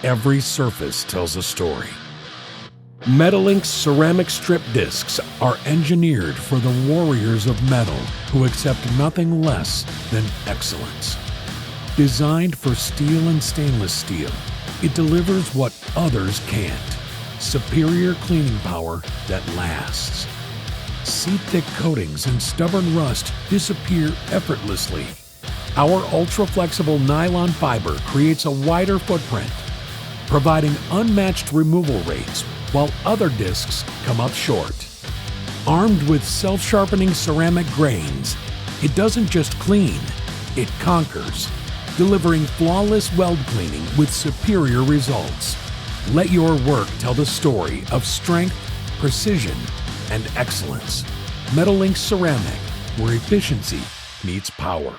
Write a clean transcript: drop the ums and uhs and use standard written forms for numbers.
Every surface tells a story. Metalynx Ceramic Strip Discs are engineered for the warriors of metal who accept nothing less than excellence. Designed for steel and stainless steel, it delivers what others can't. Superior cleaning power that lasts. Seat-thick coatings and stubborn rust disappear effortlessly. Our ultra-flexible nylon fiber creates a wider footprint, providing unmatched removal rates while other discs come up short. Armed with self-sharpening ceramic grains, it doesn't just clean, it conquers, delivering flawless weld cleaning with superior results. Let your work tell the story of strength, precision, and excellence. Metalynx Ceramic, where efficiency meets power.